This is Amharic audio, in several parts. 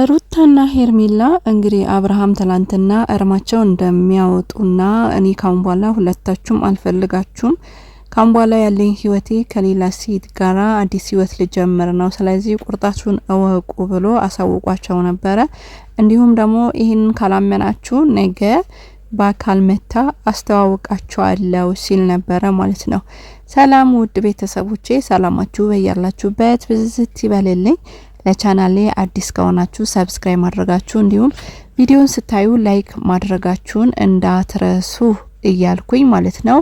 ሩታና ሄርሜላ እንግዲህ አብርሃም ትላንትና እርማቸው እንደሚያወጡና እኔ ካሁን በኋላ ሁለታችሁም አልፈልጋችሁም ካሁን በኋላ ያለኝ ህይወቴ ከሌላ ሴት ጋራ አዲስ ህይወት ልጀምር ነው፣ ስለዚህ ቁርጣችሁን እወቁ ብሎ አሳውቋቸው ነበረ። እንዲሁም ደግሞ ይህን ካላመናችሁ ነገ በአካል መታ አስተዋውቃችኋለሁ ሲል ነበረ ማለት ነው። ሰላም ውድ ቤተሰቦቼ፣ ሰላማችሁ በያላችሁበት ብዝት ይበልልኝ። ለቻናሌ አዲስ ከሆናችሁ ሰብስክራይብ ማድረጋችሁ እንዲሁም ቪዲዮን ስታዩ ላይክ ማድረጋችሁን እንዳትረሱ እያልኩኝ ማለት ነው።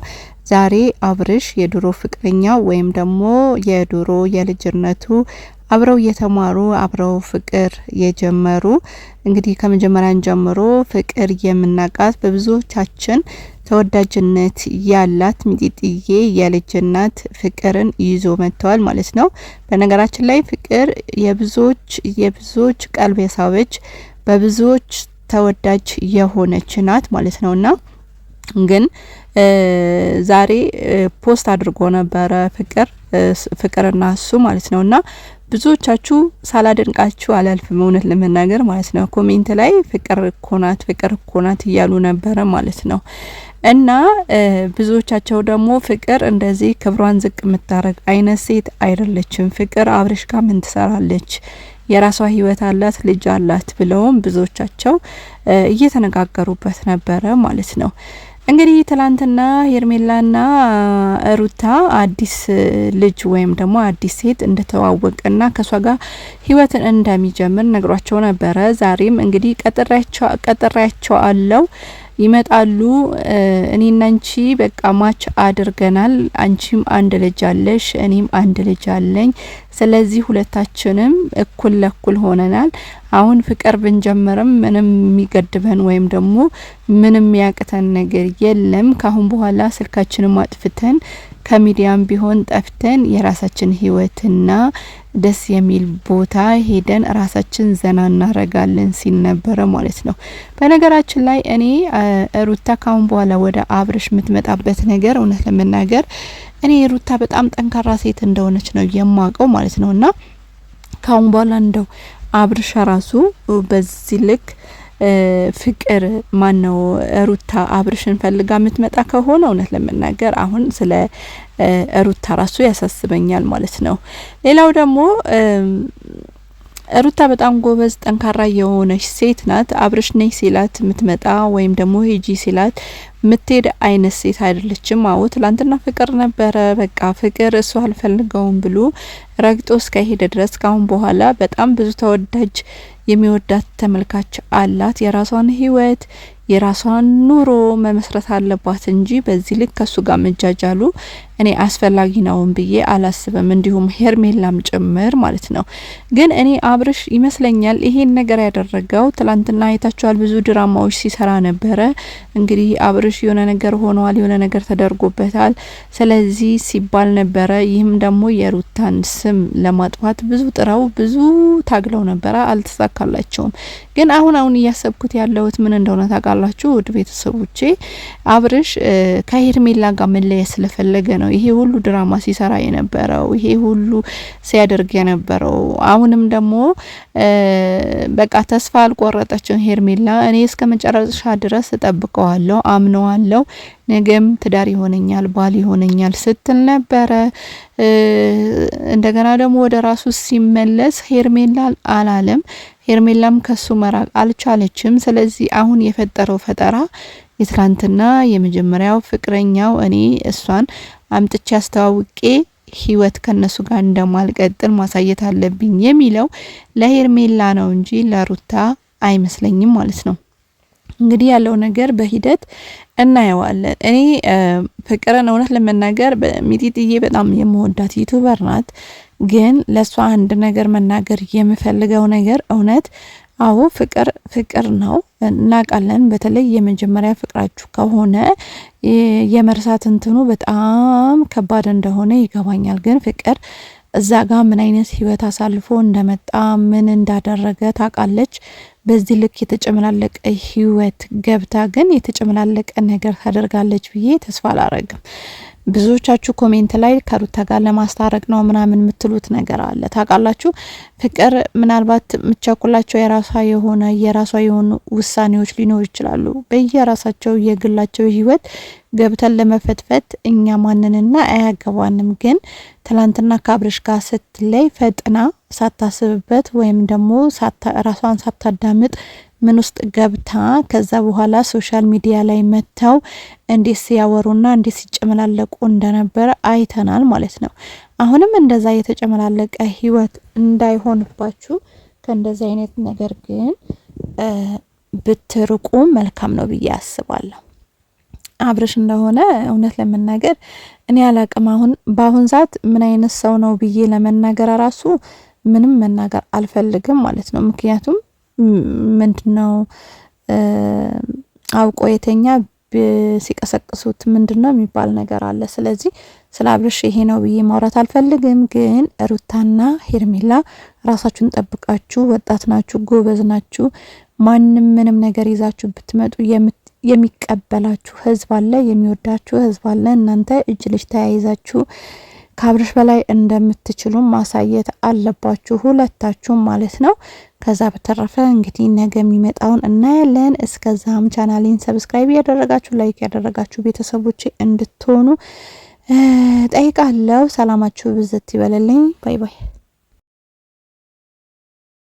ዛሬ አብርሽ የድሮ ፍቅረኛው ወይም ደግሞ የድሮ የልጅነቱ አብረው የተማሩ አብረው ፍቅር የጀመሩ እንግዲህ ከመጀመሪያን ጀምሮ ፍቅር የምናቃት በብዙዎቻችን ተወዳጅነት ያላት ሚጢጥዬ የልጅናት ፍቅርን ይዞ መጥተዋል ማለት ነው። በነገራችን ላይ ፍቅር የብዙዎች ቀልብ የሳበች በብዙዎች ተወዳጅ የሆነች ናት ማለት ነውና ግን ዛሬ ፖስት አድርጎ ነበረ ፍቅርና እሱ ማለት ነውና ብዙዎቻችሁ ሳላደንቃችሁ አላልፍም እውነት ለመናገር ማለት ነው። ኮሜንት ላይ ፍቅር እኮ ናት እያሉ ነበረ ማለት ነው። እና ብዙዎቻቸው ደግሞ ፍቅር እንደዚህ ክብሯን ዝቅ የምታረግ አይነት ሴት አይደለችም። ፍቅር አብርሽ ጋር ምን ትሰራለች? የራሷ ህይወት አላት፣ ልጅ አላት ብለውም ብዙዎቻቸው እየተነጋገሩበት ነበረ ማለት ነው። እንግዲህ ትላንትና ሄርሜላና ሩታ አዲስ ልጅ ወይም ደግሞ አዲስ ሴት እንደተዋወቀና ከሷ ጋር ህይወትን እንደሚጀምር ነግሯቸው ነበረ። ዛሬም እንግዲህ ቀጥሬያቸው አለው ይመጣሉ። እኔና አንቺ በቃ ማች አድርገናል። አንቺም አንድ ልጅ አለሽ፣ እኔም አንድ ልጅ አለኝ። ስለዚህ ሁለታችንም እኩል ለኩል ሆነናል። አሁን ፍቅር ብንጀምርም ምንም የሚገድበን ወይም ደግሞ ምንም ያቅተን ነገር የለም። ካሁን በኋላ ስልካችንን አጥፍተን ከሚዲያም ቢሆን ጠፍተን የራሳችን ህይወትና ደስ የሚል ቦታ ሄደን ራሳችን ዘና እናረጋለን ሲል ነበረ ማለት ነው። በነገራችን ላይ እኔ ሩታ ካሁን በኋላ ወደ አብርሽ የምትመጣበት ነገር እውነት ለመናገር እኔ ሩታ በጣም ጠንካራ ሴት እንደሆነች ነው የማውቀው ማለት ነውና ካሁን በኋላ እንደው አብርሽ ራሱ በዚህ ልክ ፍቅር ማነው ሩታ አብርሽን ፈልጋ የምትመጣ ከሆነ እውነት ለመናገር አሁን ስለ ሩታ ራሱ ያሳስበኛል ማለት ነው። ሌላው ደግሞ ሩታ በጣም ጎበዝ ጠንካራ የሆነች ሴት ናት። አብርሽ ነይ ሲላት የምትመጣ ወይም ደግሞ ሂጂ ሲላት ምትሄድ አይነት ሴት አይደለችም። አዎ ትላንትና ፍቅር ነበረ፣ በቃ ፍቅር እሱ አልፈልገውም ብሎ ረግጦ እስከሄደ ድረስ ካሁን በኋላ በጣም ብዙ ተወዳጅ የሚወዳት ተመልካች አላት። የራሷን ህይወት የራሷን ኑሮ መመስረት አለባት እንጂ በዚህ ልክ ከሱ ጋር መጃጃሉ እኔ አስፈላጊ ነው ብዬ አላስብም። እንዲሁም ሄርሜላም ጭምር ማለት ነው። ግን እኔ አብርሽ ይመስለኛል ይሄን ነገር ያደረገው ትላንትና አይታችኋል፣ ብዙ ድራማዎች ሲሰራ ነበረ። እንግዲህ አብርሽ የሆነ ነገር ሆኗል፣ የሆነ ነገር ተደርጎበታል፣ ስለዚህ ሲባል ነበረ። ይህም ደግሞ የሩታን ስም ለማጥፋት ብዙ ጥረው ብዙ ታግለው ነበረ፣ አልተሳካላቸውም። ግን አሁን እያሰብኩት ያለሁት ምን እንደሆነ ታውቃላችሁ ውድ ቤተሰቦቼ? አብርሽ ከሄርሜላ ጋር መለየት ስለፈለገ ነው ይሄ ሁሉ ድራማ ሲሰራ የነበረው፣ ይሄ ሁሉ ሲያደርግ የነበረው። አሁንም ደግሞ በቃ ተስፋ አልቆረጠችም ሄርሜላ። እኔ እስከ መጨረሻ ድረስ እጠብቀዋለሁ፣ አምነዋለሁ፣ ነገም ትዳር ይሆነኛል፣ ባል ይሆነኛል ስትል ነበረ። እንደገና ደግሞ ወደ ራሱ ሲመለስ ሄርሜላ አላለም። ሄርሜላም ከሱ መራቅ አልቻለችም። ስለዚህ አሁን የፈጠረው ፈጠራ የትላንትና የመጀመሪያው ፍቅረኛው እኔ እሷን አምጥቼ አስተዋውቄ ህይወት ከነሱ ጋር እንደማልቀጥል ማሳየት አለብኝ የሚለው ለሄርሜላ ነው እንጂ ለሩታ አይመስለኝም ማለት ነው። እንግዲህ ያለው ነገር በሂደት እናየዋለን። እኔ ፍቅርን እውነት ለመናገር ሚጢጥዬ በጣም የምወዳት ዩቲዩበር ናት። ግን ለሷ አንድ ነገር መናገር የምፈልገው ነገር እውነት አዎ ፍቅር ነው እናውቃለን። በተለይ የመጀመሪያ ፍቅራችሁ ከሆነ የመርሳት እንትኑ በጣም ከባድ እንደሆነ ይገባኛል። ግን ፍቅር እዛ ጋር ምን አይነት ህይወት አሳልፎ እንደመጣ ምን እንዳደረገ ታውቃለች። በዚህ ልክ የተጨመላለቀ ህይወት ገብታ ግን የተጨመላለቀ ነገር ታደርጋለች ብዬ ተስፋ አላረግም። ብዙዎቻችሁ ኮሜንት ላይ ከሩታ ጋር ለማስታረቅ ነው ምናምን የምትሉት ነገር አለ። ታውቃላችሁ ፍቅር ምናልባት ምቻኩላቸው የራሷ የሆኑ ውሳኔዎች ሊኖር ይችላሉ። በየራሳቸው የግላቸው ህይወት ገብተን ለመፈትፈት እኛ ማንንና አያገባንም። ግን ትላንትና ከአብርሽ ጋር ስትለይ ፈጥና ሳታስብበት ወይም ደግሞ ራሷን ሳታዳምጥ ምን ውስጥ ገብታ ከዛ በኋላ ሶሻል ሚዲያ ላይ መተው እንዴት ሲያወሩና እንዴት ሲጨመላለቁ እንደነበረ አይተናል ማለት ነው። አሁንም እንደዛ የተጨመላለቀ ህይወት እንዳይሆንባችሁ ከእንደዛ አይነት ነገር ግን ብትርቁ መልካም ነው ብዬ አስባለሁ። አብርሽ እንደሆነ እውነት ለመናገር እኔ አላቅም። በአሁን ሰዓት ምን አይነት ሰው ነው ብዬ ለመናገር ራሱ ምንም መናገር አልፈልግም ማለት ነው። ምክንያቱም ምንድነው አውቆ የተኛ ሲቀሰቅሱት ምንድነው የሚባል ነገር አለ። ስለዚህ ስለ አብርሽ ይሄ ነው ብዬ ማውራት አልፈልግም። ግን ሩታና ሄርሜላ ራሳችሁን ጠብቃችሁ፣ ወጣት ናችሁ፣ ጎበዝ ናችሁ። ማንም ምንም ነገር ይዛችሁ ብትመጡ የሚቀበላችሁ ህዝብ አለ፣ የሚወዳችሁ ህዝብ አለ። እናንተ እጅ ልጅ ተያይዛችሁ ከአብርሽ በላይ እንደምትችሉ ማሳየት አለባችሁ ሁለታችሁም ማለት ነው። ከዛ በተረፈ እንግዲህ ነገ የሚመጣውን እናያለን። እስከዛም ቻናሌን ሰብስክራይብ ያደረጋችሁ ላይክ ያደረጋችሁ ቤተሰቦች እንድትሆኑ ጠይቃለሁ። ሰላማችሁ ብዝት ይበልልኝ። ባይ ባይ።